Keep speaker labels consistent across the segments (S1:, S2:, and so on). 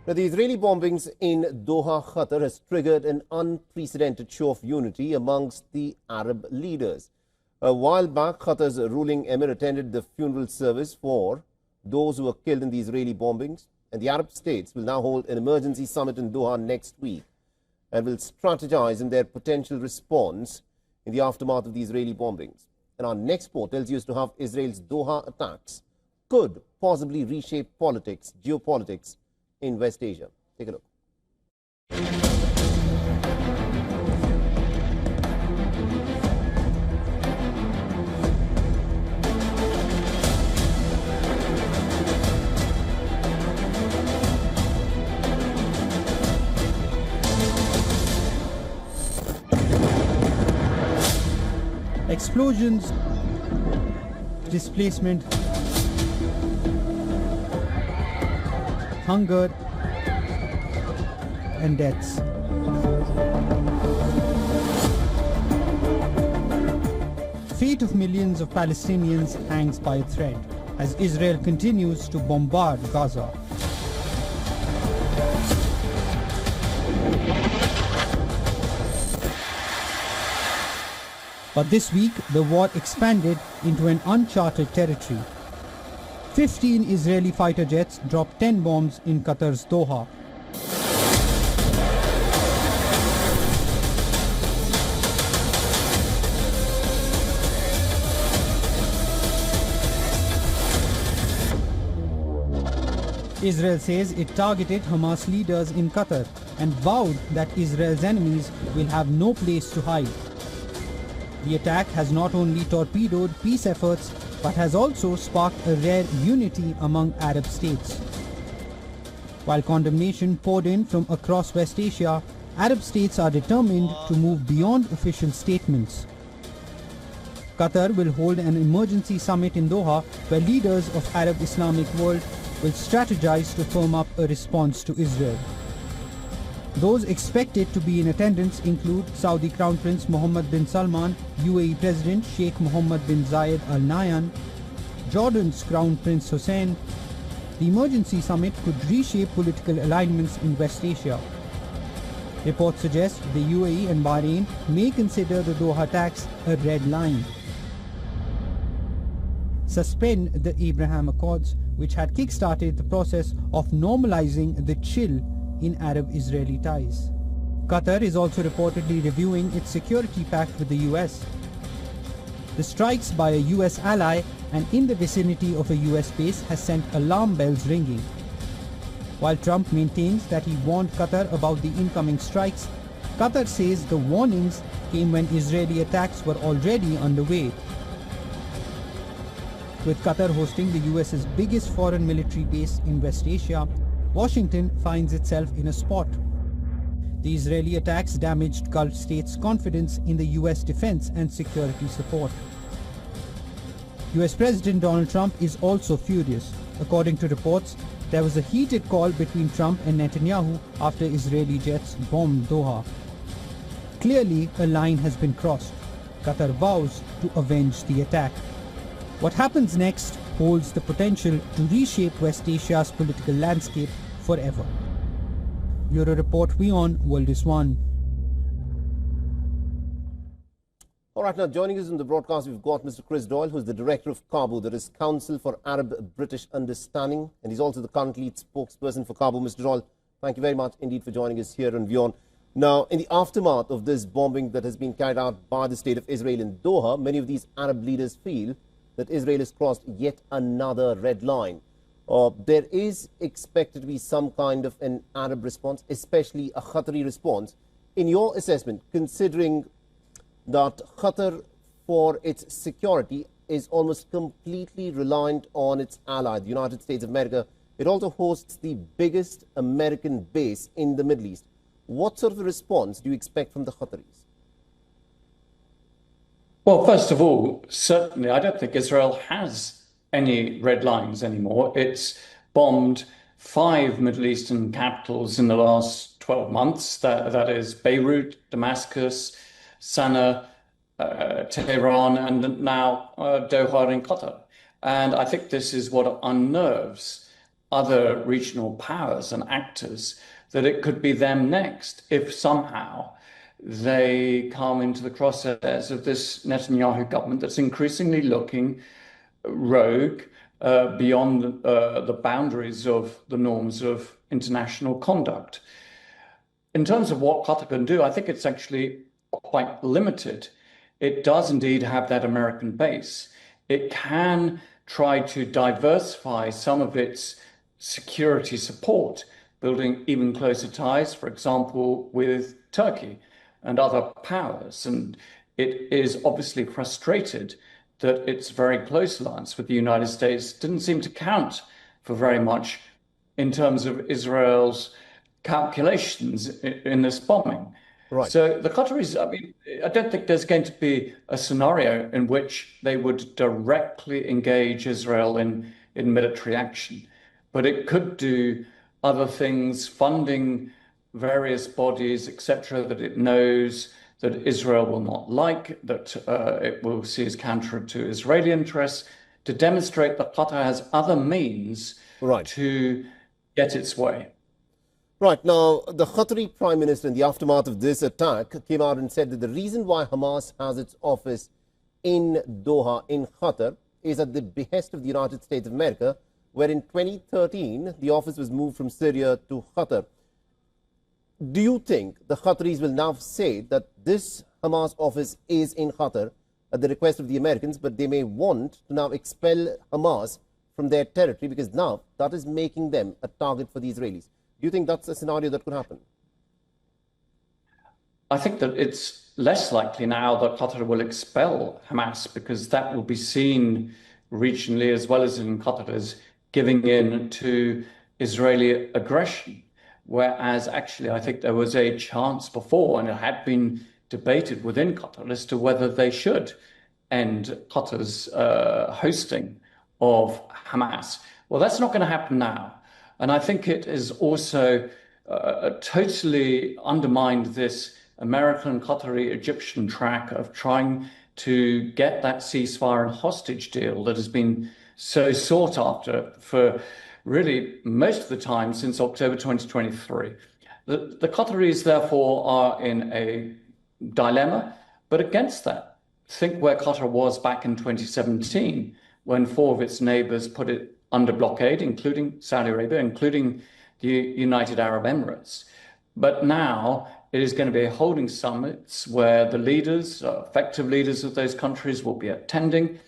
S1: Now, the Israeli bombings in Doha, Qatar has triggered an unprecedented show of unity amongst the Arab leaders. A while back, Qatar's ruling emir attended the funeral service for those who were killed in the Israeli bombings, and the Arab states will now hold an emergency summit in Doha next week and will strategize in their potential response in the aftermath of the Israeli bombings. And our next report tells you as to how Israel's Doha attacks could possibly reshape politics, geopolitics in West Asia. Take a look.
S2: Explosions, displacement, hunger, and deaths. Fate of millions of Palestinians hangs by a thread as Israel continues to bombard Gaza. But this week, the war expanded into an uncharted territory. 15 Israeli fighter jets dropped 10 bombs in Qatar's Doha. Israel says it targeted Hamas leaders in Qatar and vowed that Israel's enemies will have no place to hide. The attack has not only torpedoed peace efforts, but has also sparked a rare unity among Arab states. While condemnation poured in from across West Asia, Arab states are determined to move beyond official statements. Qatar will hold an emergency summit in Doha where leaders of Arab-Islamic world will strategize to firm up a response to Israel. Those expected to be in attendance include Saudi Crown Prince Mohammed bin Salman, UAE President Sheikh Mohammed bin Zayed Al Nahyan, Jordan's Crown Prince Hussein. The emergency summit could reshape political alignments in West Asia. Reports suggest the UAE and Bahrain may consider the Doha attacks a red line. Suspend the Abraham Accords, which had kick-started the process of normalizing the chill in Arab-Israeli ties. Qatar is also reportedly reviewing its security pact with the US. The strikes by a US ally and in the vicinity of a US base has sent alarm bells ringing. While Trump maintains that he warned Qatar about the incoming strikes, Qatar says the warnings came when Israeli attacks were already underway. With Qatar hosting the US's biggest foreign military base in West Asia, Washington finds itself in a spot. The Israeli attacks damaged Gulf states' confidence in the US defense and security support. US President Donald Trump is also furious. According to reports, there was a heated call between Trump and Netanyahu after Israeli jets bombed Doha. Clearly, a line has been crossed. Qatar vows to avenge the attack. What happens next holds the potential to reshape West Asia's political landscape forever. Bureau Report, WION World is One.
S1: All right, now joining us in the broadcast, we've got Mr. Chris Doyle, who's the director of CABU, that is Council for Arab-British Understanding, and he's also the current lead spokesperson for CABU. Mr. Doyle, thank you very much indeed for joining us here on WION. Now, in the aftermath of this bombing that has been carried out by the state of Israel in Doha, many of these Arab leaders feel that Israel has crossed yet another red line. There is expected to be some kind of an Arab response, especially a Qatari response. In your assessment, considering that Qatar, for its security, is almost completely reliant on its ally, the United States of America, it also hosts the biggest American base in the Middle East. What sort of a response do you expect from the Qataris?
S3: Well, first of all, certainly, I don't think Israel has any red lines anymore. It's bombed 5 Middle Eastern capitals in the last 12 months. That is Beirut, Damascus, Sana'a, Tehran, and now Doha in Qatar. And I think this is what unnerves other regional powers and actors that it could be them next if somehow they come into the crosshairs of this Netanyahu government that's increasingly looking rogue beyond the boundaries of the norms of international conduct. In terms of what Qatar can do, I think it's actually quite limited. It does indeed have that American base. It can try to diversify some of its security support, building even closer ties, for example, with Turkey and other powers. And it is obviously frustrated that its very close alliance with the United States didn't seem to count for very much in terms of Israel's calculations in this bombing.
S1: Right.
S3: So the Qataris, I mean, I don't think there's going to be a scenario in which they would directly engage Israel in military action, but it could do other things, funding various bodies, etc., that it knows that Israel will not like, that it will see as counter to Israeli interests, to demonstrate that Qatar has other means to get its way.
S1: Right. Now, the Qatari Prime Minister, in the aftermath of this attack, came out and said that the reason why Hamas has its office in Doha, in Qatar, is at the behest of the United States of America, where in 2013, the office was moved from Syria to Qatar. Do you think the Qataris will now say that this Hamas office is in Qatar at the request of the Americans, but they may want to now expel Hamas from their territory because now that is making them a target for the Israelis? Do you think that's a scenario that could happen?
S3: I think that it's less likely now that Qatar will expel Hamas because that will be seen regionally as well as in Qatar as giving in to Israeli aggression. Whereas actually I think there was a chance before, and it had been debated within Qatar as to whether they should end Qatar's hosting of Hamas. Well, that's not going to happen now. And I think it has also totally undermined this American, Qatari, Egyptian track of trying to get that ceasefire and hostage deal that has been so sought after for really most of the time since October 2023. The Qataris, therefore, are in a dilemma, but against that, think where Qatar was back in 2017 when 4 of its neighbors put it under blockade, including Saudi Arabia, including the United Arab Emirates. But now it is going to be holding summits where the leaders, effective leaders of those countries will be attending.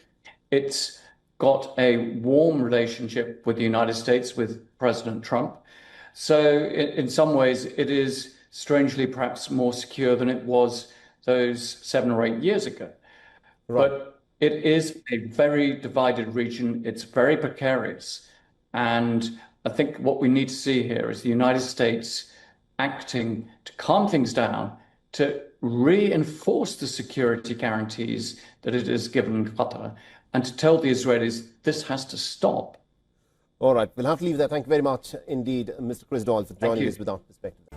S3: It's got a warm relationship with the United States, with President Trump. So in some ways, it is strangely perhaps more secure than it was those 7 or 8 years ago. Right. But it is a very divided region. It's very precarious. And I think what we need to see here is the United States acting to calm things down, to reinforce the security guarantees that it has given Qatar, and to tell the Israelis this has to stop.
S1: All right, we'll have to leave there. Thank you very much indeed, Mr. Chris Doyle, for joining us with our perspective.